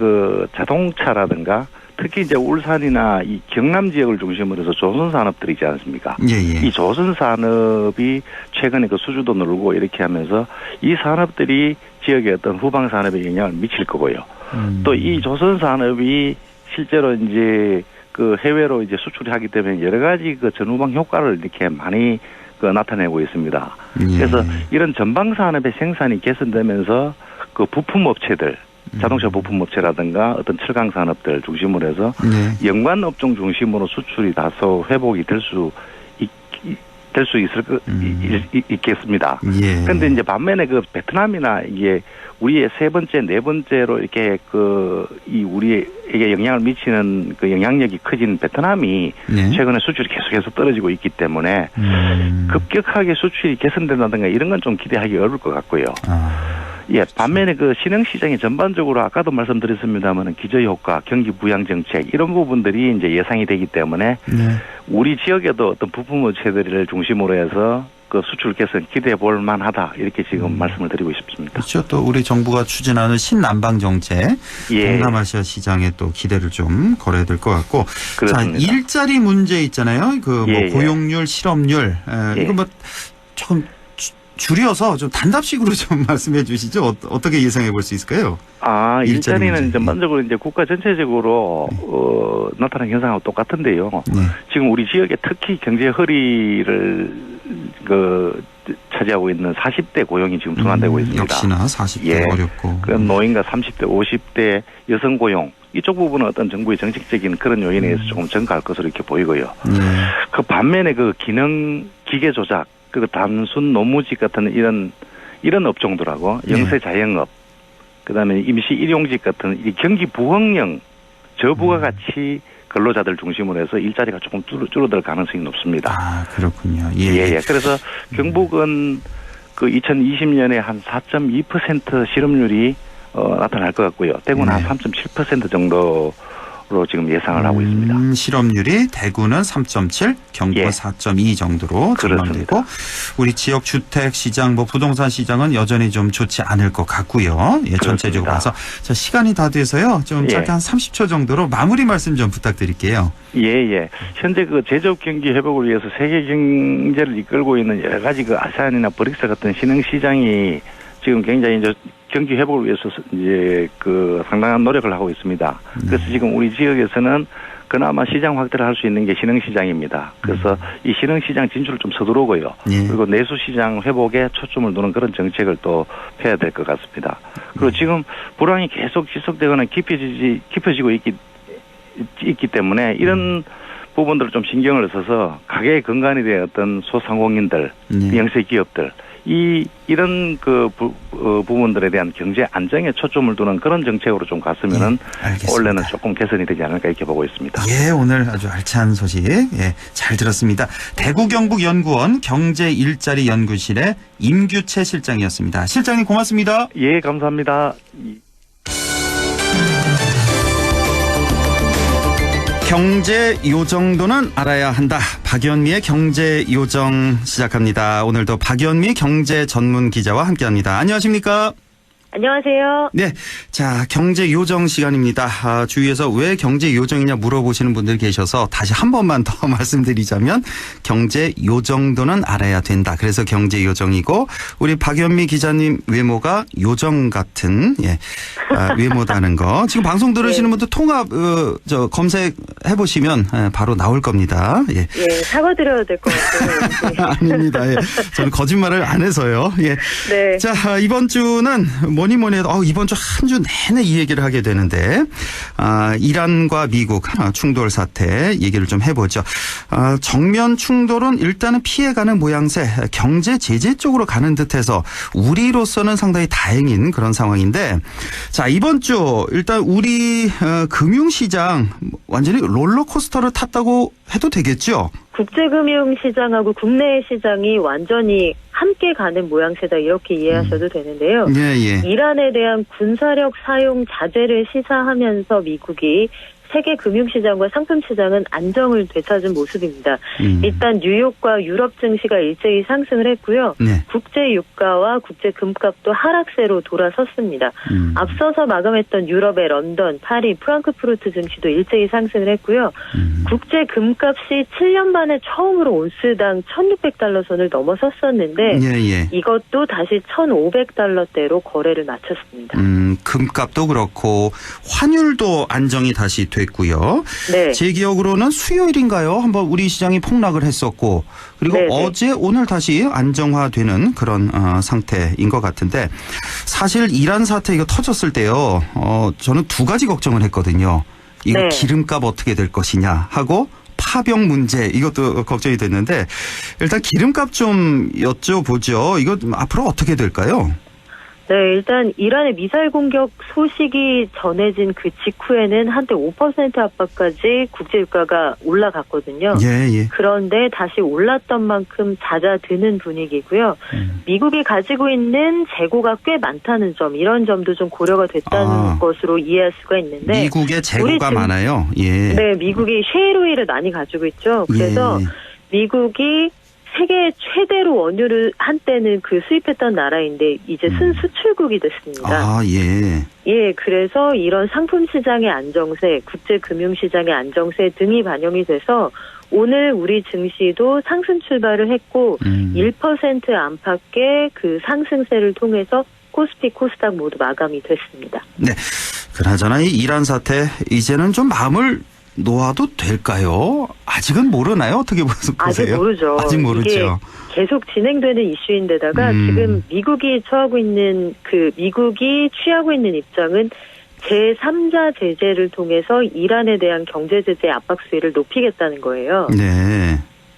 자동차라든가 특히 이제 울산이나 이 경남 지역을 중심으로 해서 조선산업들이 있지 않습니까? 이 조선산업이 최근에 수주도 늘고 이렇게 하면서 이 산업들이 지역의 어떤 후방 산업에 영향을 미칠 거고요. 또 이 조선산업이 실제로 이제 해외로 이제 수출을 하기 때문에 여러 가지 전후방 효과를 이렇게 많이 나타내고 있습니다. 그래서 이런 전방 산업의 생산이 개선되면서 부품 업체들 자동차 부품업체라든가 어떤 철강 산업들 중심으로 해서 연관 업종 중심으로 수출이 다소 회복이 될 수 있겠습니다. 그런데 이제 반면에 베트남이나 이게 우리의 세 번째, 네 번째로 이렇게 우리에게 영향을 미치는 영향력이 커진 베트남이 최근에 수출이 계속해서 떨어지고 있기 때문에 급격하게 수출이 개선된다든가 이런 건 좀 기대하기 어려울 것 같고요. 반면에 신흥시장이 전반적으로 아까도 말씀드렸습니다만 기저효과, 경기 부양 정책 이런 부분들이 이제 예상이 되기 때문에 우리 지역에도 어떤 부품업체들을 중심으로 해서 수출 개선 기대해 볼 만하다 이렇게 지금 말씀을 드리고 싶습니다. 그렇죠. 또 우리 정부가 추진하는 신남방 정책, 동남아시아 시장에 또 기대를 좀 걸어야 될 것 같고, 그렇습니다. 자 일자리 문제 있잖아요. 고용률, 실업률 이거 뭐 조금 줄여서 좀 단답식으로 좀 말씀해 주시죠. 어떻게 예상해 볼 수 있을까요? 일자리는 전반적으로 이제 국가 전체적으로 나타나는 현상하고 똑같은데요. 지금 우리 지역에 특히 경제 허리를 차지하고 있는 40대 고용이 지금 둔화되고 있습니다. 역시나 40대 어렵고. 노인과 30대, 50대 여성 고용 이쪽 부분은 어떤 정부의 정책적인 그런 요인에 의해서 조금 증가할 것으로 이렇게 보이고요. 반면에 기능 기계 조작 단순 노무직 같은 이런 업종들하고 영세 자영업, 그다음에 임시 일용직 같은 이 경기 부흥형 저부가가치 근로자들 중심으로 해서 일자리가 조금 줄어들 가능성이 높습니다. 그렇군요. 그래서 경북은 2020년에 한 4.2% 실업률이 나타날 것 같고요. 대구는 한 3.7% 정도로 지금 예상을 하고 있습니다. 실업률이 대구는 3.7, 경북은 4.2 정도로 전망되고 우리 지역 주택 시장, 부동산 시장은 여전히 좀 좋지 않을 것 같고요. 전체적으로 봐서 자, 시간이 다 돼서요. 좀 짧게 한 30초 정도로 마무리 말씀 좀 부탁드릴게요. 현재 제조업 경기 회복을 위해서 세계 경제를 이끌고 있는 여러 가지 아세안이나 브릭스 같은 신흥 시장이 지금 굉장히 이제 경기 회복을 위해서 이제 그 상당한 노력을 하고 있습니다. 그래서 지금 우리 지역에서는 그나마 시장 확대를 할 수 있는 게 신흥시장입니다. 그래서 이 신흥시장 진출을 좀 서두르고요. 그리고 내수시장 회복에 초점을 두는 그런 정책을 또 펴야 될 것 같습니다. 그리고 지금 불황이 계속 지속되거나 깊어지고 있기 때문에 이런 부분들을 좀 신경을 써서 가게의 근간이 된 어떤 소상공인들, 영세 기업들 이런 그 부분들에 대한 경제 안정에 초점을 두는 그런 정책으로 좀 갔으면은 올해는 조금 개선이 되지 않을까 이렇게 보고 있습니다. 예, 오늘 아주 알찬 소식 잘 들었습니다. 대구경북연구원 경제일자리 연구실의 임규채 실장이었습니다. 실장님 고맙습니다. 예, 감사합니다. 경제 요정도는 알아야 한다. 박연미의 경제 요정 시작합니다. 오늘도 박연미 경제 전문 기자와 함께합니다. 안녕하십니까? 안녕하세요. 네. 자, 경제 요정 시간입니다. 주위에서 왜 경제 요정이냐 물어보시는 분들 계셔서 다시 한 번만 더 말씀드리자면 경제 요정도는 알아야 된다. 그래서 경제 요정이고 우리 박연미 기자님 외모가 요정 같은 외모다는 거. 지금 방송 들으시는 분들 통합 검색해 보시면 바로 나올 겁니다. 예. 사과드려야 될 것 같아요. 아닙니다. 저는 거짓말을 안 해서요. 예. 네. 자, 이번 주는 뭐니 해도 이번 주 한 주 내내 이 얘기를 하게 되는데 이란과 미국 충돌 사태 얘기를 좀 해보죠. 정면 충돌은 일단은 피해가는 모양새 경제 제재 쪽으로 가는 듯해서 우리로서는 상당히 다행인 그런 상황인데 자 이번 주 일단 우리 금융시장 완전히 롤러코스터를 탔다고 해도 되겠죠? 국제금융시장하고 국내 시장이 완전히 함께 가는 모양새다 이렇게 이해하셔도 되는데요. 이란에 대한 군사력 사용 자제를 시사하면서 미국이 세계 금융시장과 상품시장은 안정을 되찾은 모습입니다. 일단 뉴욕과 유럽 증시가 일제히 상승을 했고요. 국제 유가와 국제 금값도 하락세로 돌아섰습니다. 앞서서 마감했던 유럽의 런던, 파리, 프랑크푸르트 증시도 일제히 상승을 했고요. 국제 금값이 7년 만에 처음으로 온스당 1,600달러 선을 넘어섰었는데 이것도 다시 1,500달러대로 거래를 마쳤습니다. 금값도 그렇고 환율도 안정이 다시 됐고요. 제 기억으로는 수요일인가요? 한번 우리 시장이 폭락을 했었고 그리고 어제 오늘 다시 안정화되는 그런 상태인 것 같은데 사실 이란 사태 이거 터졌을 때요. 저는 두 가지 걱정을 했거든요. 이거 기름값 어떻게 될 것이냐 하고 파병 문제 이것도 걱정이 됐는데 일단 기름값 좀 여쭤보죠. 이거 앞으로 어떻게 될까요? 네, 일단 이란의 미사일 공격 소식이 전해진 그 직후에는 한때 5% 압박까지 국제유가가 올라갔거든요. 그런데 다시 올랐던 만큼 잦아드는 분위기고요. 미국이 가지고 있는 재고가 꽤 많다는 점, 이런 점도 좀 고려가 됐다는 것으로 이해할 수가 있는데 미국의 재고가 많아요. 네, 미국이 셰일오일을 많이 가지고 있죠. 그래서 미국이 세계 최대로 원유를 한때는 수입했던 나라인데 이제 순수출국이 됐습니다. 그래서 이런 상품 시장의 안정세, 국제 금융 시장의 안정세 등이 반영이 돼서 오늘 우리 증시도 상승 출발을 했고 1% 안팎의 그 상승세를 통해서 코스피, 코스닥 모두 마감이 됐습니다. 네. 그나저나 이 이란 사태 이제는 좀 마음을 놓아도 될까요? 아직은 모르나요? 어떻게 보세요? 아직 모르죠. 아직 모르죠. 이게 계속 진행되는 이슈인데다가 지금 미국이 미국이 취하고 있는 입장은 제3자 제재를 통해서 이란에 대한 경제 제재 압박 수위를 높이겠다는 거예요.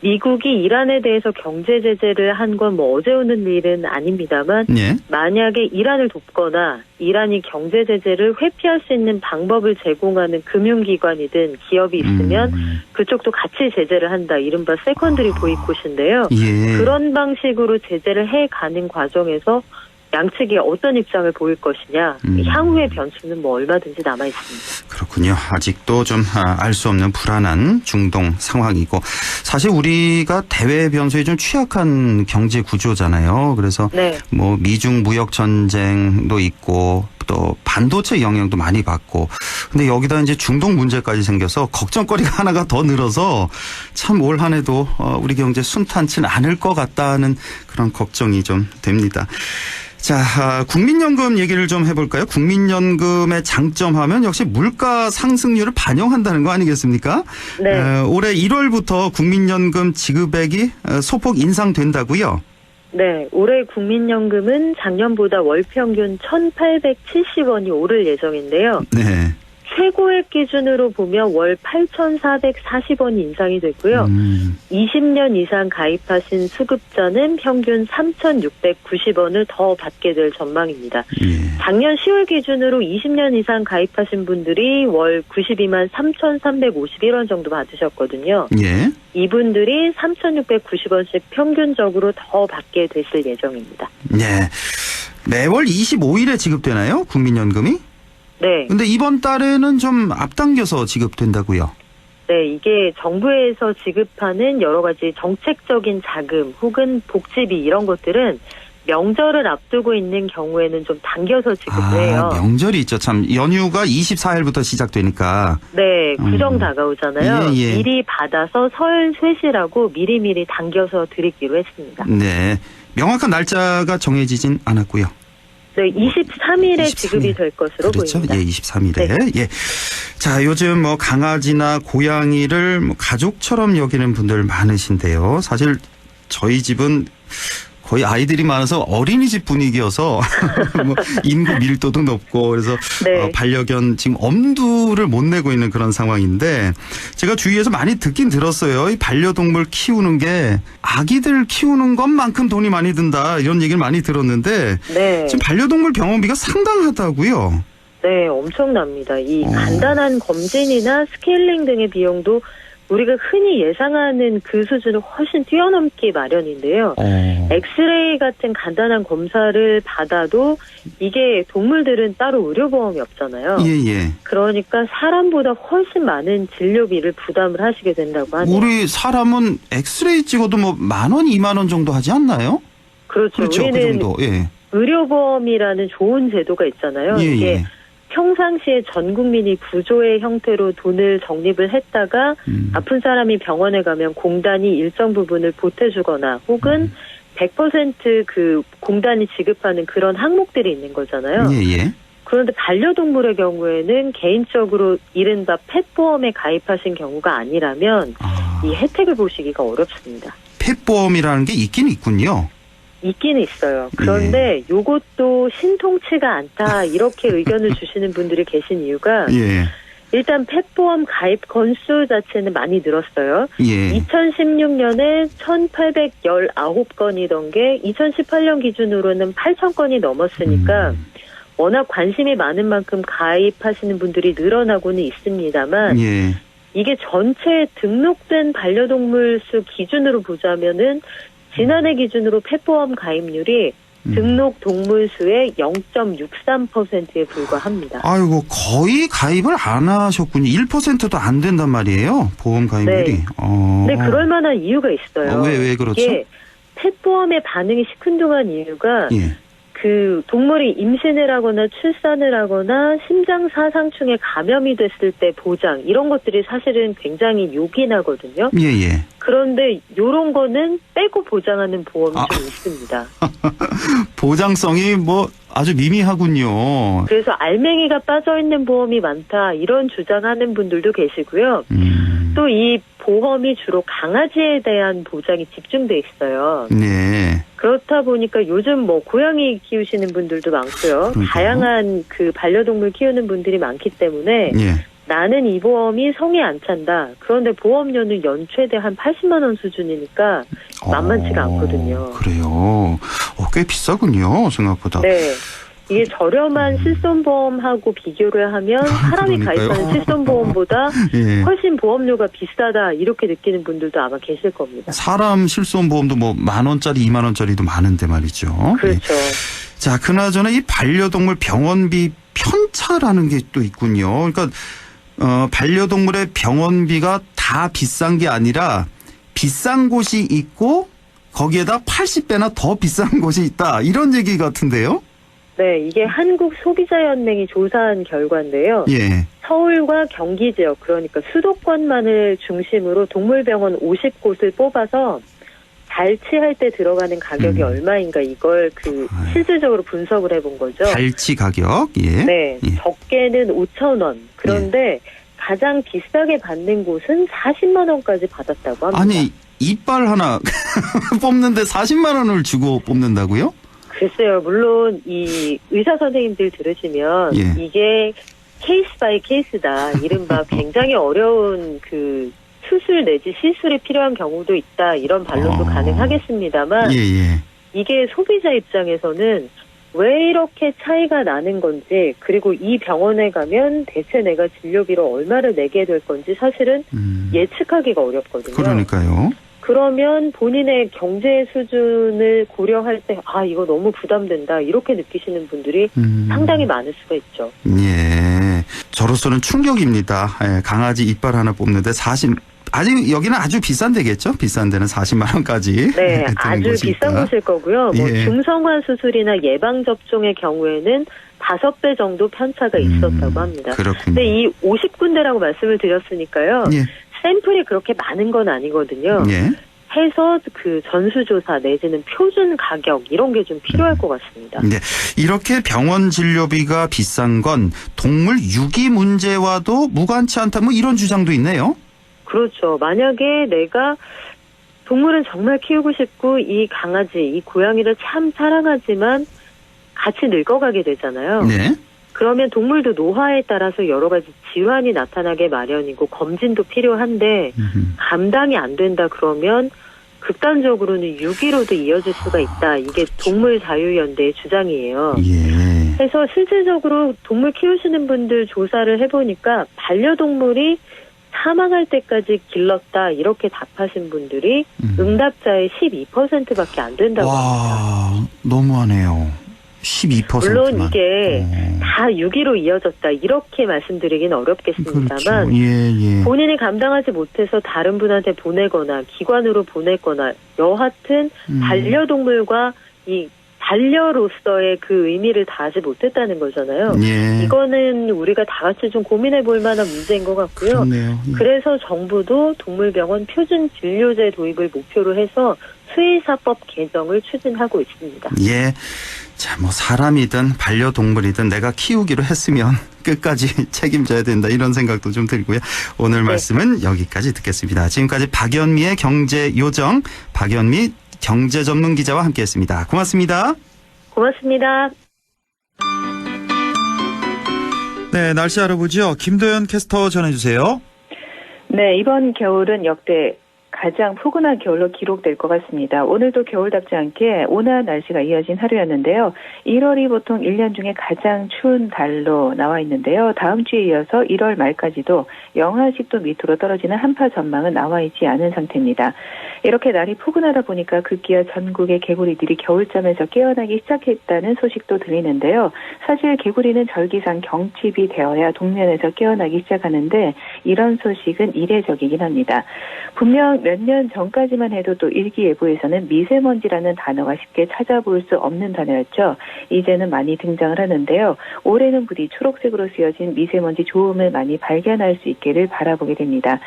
미국이 이란에 대해서 경제 제재를 한 건 어제 오는 일은 아닙니다만 만약에 이란을 돕거나 이란이 경제 제재를 회피할 수 있는 방법을 제공하는 금융기관이든 기업이 있으면 그쪽도 같이 제재를 한다. 이른바 세컨드리 보이콧인데요. 그런 방식으로 제재를 해가는 과정에서 양측이 어떤 입장을 보일 것이냐. 향후의 변수는 얼마든지 남아 있습니다. 그렇군요. 아직도 좀 알 수 없는 불안한 중동 상황이고 사실 우리가 대외 변수에 좀 취약한 경제 구조잖아요. 그래서 미중 무역 전쟁도 있고 또 반도체 영향도 많이 받고 근데 여기다 이제 중동 문제까지 생겨서 걱정거리가 하나가 더 늘어서 참 올 한 해도 우리 경제 순탄치는 않을 것 같다는 그런 걱정이 좀 됩니다. 자, 국민연금 얘기를 좀 해볼까요? 국민연금의 장점하면 역시 물가 상승률을 반영한다는 거 아니겠습니까? 네. 올해 1월부터 국민연금 지급액이 소폭 인상된다고요? 네, 올해 국민연금은 작년보다 월 평균 1,870원이 오를 예정인데요. 네. 최고액 기준으로 보면 월 8,440원이 인상이 됐고요. 20년 이상 가입하신 수급자는 평균 3,690원을 더 받게 될 전망입니다. 예. 작년 10월 기준으로 20년 이상 가입하신 분들이 월 92만 3,351원 정도 받으셨거든요. 예. 이분들이 3,690원씩 평균적으로 더 받게 되실 예정입니다. 네. 매월 25일에 지급되나요? 국민연금이? 네. 근데 이번 달에는 좀 앞당겨서 지급된다고요? 네, 이게 정부에서 지급하는 여러 가지 정책적인 자금 혹은 복지비 이런 것들은 명절을 앞두고 있는 경우에는 좀 당겨서 지급을 해요. 명절이 있죠. 참 연휴가 24일부터 시작되니까. 네, 구정 다가오잖아요. 예, 예. 미리 받아서 설 쇠시라고 미리미리 당겨서 드리기로 했습니다. 네, 명확한 날짜가 정해지진 않았고요. 네, 23일에 지급이 될 것으로 그렇죠? 보입니다. 예, 23일에. 네. 예. 자, 요즘 뭐 강아지나 고양이를 뭐 가족처럼 여기는 분들 많으신데요. 사실 저희 집은 거의 아이들이 많아서 어린이집 분위기여서 뭐 인구 밀도도 높고 그래서 네. 반려견 지금 엄두를 못 내고 있는 그런 상황인데 제가 주위에서 많이 듣긴 들었어요. 이 반려동물 키우는 게 아기들 키우는 것만큼 돈이 많이 든다 이런 얘기를 많이 들었는데 네. 지금 반려동물 병원비가 상당하다고요. 네, 엄청납니다. 이 간단한 검진이나 스케일링 등의 비용도 우리가 흔히 예상하는 그 수준을 훨씬 뛰어넘기 마련인데요. 엑스레이 같은 간단한 검사를 받아도 이게 동물들은 따로 의료보험이 없잖아요. 예. 그러니까 사람보다 훨씬 많은 진료비를 부담을 하시게 된다고 하네요. 우리 사람은 엑스레이 찍어도 뭐 10,000원, 20,000원 정도 하지 않나요? 그렇죠. 우리는 그 정도. 예. 의료보험이라는 좋은 제도가 있잖아요. 예, 이게 예. 평상시에 전 국민이 구조의 형태로 돈을 적립을 했다가 아픈 사람이 병원에 가면 공단이 일정 부분을 보태주거나 혹은 100% 그 공단이 지급하는 그런 항목들이 있는 거잖아요. 예. 그런데 반려동물의 경우에는 개인적으로 이른바 펫보험에 가입하신 경우가 아니라면 이 혜택을 보시기가 어렵습니다. 펫보험이라는 게 있긴 있군요. 있기는 있어요. 그런데 요것도 신통치가 않다 이렇게 의견을 주시는 분들이 계신 이유가 일단 펫보험 가입 건수 자체는 많이 늘었어요. 2016년에 1,819건이던 게 2018년 기준으로는 8,000건이 넘었으니까 워낙 관심이 많은 만큼 가입하시는 분들이 늘어나고는 있습니다만 이게 전체 등록된 반려동물 수 기준으로 보자면은 지난해 기준으로 펫보험 가입률이 등록 동물 수의 0.63%에 불과합니다. 아이고 거의 가입을 안 하셨군요. 1%도 안 된단 말이에요. 보험 가입률이. 네, 그럴 만한 이유가 있어요. 왜 그렇죠? 이게 펫보험의 반응이 시큰둥한 이유가 그 동물이 임신을 하거나 출산을 하거나 심장 사상충에 감염이 됐을 때 보장 이런 것들이 사실은 굉장히 요긴하거든요. 그런데 이런 거는 빼고 보장하는 보험이 좀 있습니다. 보장성이 뭐 아주 미미하군요. 그래서 알맹이가 빠져있는 보험이 많다 이런 주장하는 분들도 계시고요. 또 이 보험이 주로 강아지에 대한 보장이 집중돼 있어요. 그렇다 보니까 요즘 뭐 고양이 키우시는 분들도 많고요. 다양한 그 반려동물 키우는 분들이 많기 때문에 나는 이 보험이 성에 안 찬다. 그런데 보험료는 연최대 한 80만 원 수준이니까 만만치가 않거든요. 그래요. 꽤 비싸군요. 생각보다. 네. 이게 저렴한 실손보험하고 비교를 하면 사람이 가입하는 실손보험보다 훨씬 보험료가 비싸다 이렇게 느끼는 분들도 아마 계실 겁니다. 사람 실손보험도 뭐 10,000원짜리 20,000원짜리도 많은데 말이죠. 그렇죠. 자, 그나저나 이 반려동물 병원비 편차라는 게 또 있군요. 그러니까 반려동물의 병원비가 다 비싼 게 아니라 비싼 곳이 있고 거기에다 80배나 더 비싼 곳이 있다. 이런 얘기 같은데요. 네, 이게 한국소비자연맹이 조사한 결과인데요. 서울과 경기 지역, 그러니까 수도권만을 중심으로 동물병원 50곳을 뽑아서 달치할 때 들어가는 가격이 얼마인가 이걸 실질적으로 분석을 해본 거죠. 달치 가격, 예. 네, 적게는 5,000원. 그런데 가장 비싸게 받는 곳은 40만 원까지 받았다고 합니다. 아니, 이빨 하나 뽑는데 40만 원을 주고 뽑는다고요? 글쎄요. 물론 이 의사 선생님들 들으시면 이게 케이스 바이 케이스다. 이른바 굉장히 어려운 수술 내지 시술이 필요한 경우도 있다. 이런 반론도 가능하겠습니다만 이게 소비자 입장에서는 왜 이렇게 차이가 나는 건지, 그리고 이 병원에 가면 대체 내가 진료비로 얼마를 내게 될 건지 사실은 예측하기가 어렵거든요. 그러니까요. 그러면 본인의 경제 수준을 고려할 때 이거 너무 부담된다 이렇게 느끼시는 분들이 상당히 많을 수가 있죠. 예, 저로서는 충격입니다. 강아지 이빨 하나 뽑는데 여기는 아주 비싼 데겠죠? 비싼 데는 40만 원까지. 네, 아주 곳이니까. 비싼 곳일 거고요. 중성화 수술이나 예방 접종의 경우에는 5배 정도 편차가 있었다고 합니다. 그렇군요. 근데 이 50군데라고 말씀을 드렸으니까요. 샘플이 그렇게 많은 건 아니거든요. 해서 전수조사 내지는 표준 가격 이런 게 좀 필요할 것 같습니다. 네, 이렇게 병원 진료비가 비싼 건 동물 유기 문제와도 무관치 않다. 이런 주장도 있네요. 그렇죠. 만약에 내가 동물은 정말 키우고 싶고 이 강아지, 이 고양이를 참 사랑하지만 같이 늙어가게 되잖아요. 네. 그러면 동물도 노화에 따라서 여러 가지 질환이 나타나게 마련이고 검진도 필요한데 감당이 안 된다 그러면 극단적으로는 유기로도 이어질 수가 있다. 이게 동물자유연대의 주장이에요. 그래서 실질적으로 동물 키우시는 분들 조사를 해보니까 반려동물이 사망할 때까지 길렀다 이렇게 답하신 분들이 응답자의 12%밖에 안 된다고 합니다. 너무하네요. 12%만. 물론 이게 다 유기로 이어졌다 이렇게 말씀드리긴 어렵겠습니다만 그렇죠. 본인이 감당하지 못해서 다른 분한테 보내거나 기관으로 보내거나 여하튼 반려동물과 이 반려로서의 그 의미를 다하지 못했다는 거잖아요. 이거는 우리가 다 같이 좀 고민해 볼 만한 문제인 것 같고요. 그렇네요. 그래서 정부도 동물병원 표준 진료제 도입을 목표로 해서 수의사법 개정을 추진하고 있습니다. 자, 사람이든 반려동물이든 내가 키우기로 했으면 끝까지 책임져야 된다 이런 생각도 좀 들고요. 오늘 말씀은 여기까지 듣겠습니다. 지금까지 박연미의 경제요정 박연미 경제전문기자와 함께했습니다. 고맙습니다. 고맙습니다. 네, 날씨 알아보죠. 김도연 캐스터 전해주세요. 네, 이번 겨울은 역대 가장 포근한 겨울로 기록될 것 같습니다. 오늘도 겨울답지 않게 온화한 날씨가 이어진 하루였는데요. 1월이 보통 1년 중에 가장 추운 달로 나와 있는데요. 다음 주에 이어서 1월 말까지도 영하 10도 밑으로 떨어지는 한파 전망은 나와 있지 않은 상태입니다. 이렇게 날이 포근하다 보니까 급기야 전국의 개구리들이 겨울잠에서 깨어나기 시작했다는 소식도 들리는데요. 사실 개구리는 절기상 경칩이 되어야 동면에서 깨어나기 시작하는데 이런 소식은 이례적이긴 합니다. 분명 몇 년 전까지만 해도 또 일기예보에서는 미세먼지라는 단어가 쉽게 찾아볼 수 없는 단어였죠. 이제는 많이 등장을 하는데요. 올해는 부디 초록색으로 쓰여진 미세먼지 조음을 많이 발견할 수 있기를 바라보게 됩니다.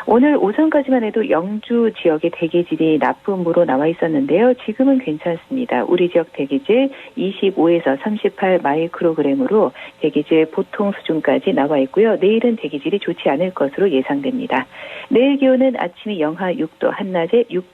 오늘 오전까지만 해도 영주 지역의 대기질이 나쁨으로 나와 있었는데요. 지금은 괜찮습니다. 우리 지역 대기질 25에서 38 마이크로그램으로 대기질 보통 수준까지 나와 있고요. 내일은 대기질이 좋지 않을 것으로 예상됩니다. 내일 기온은 아침이 영하 6도, 한낮에 6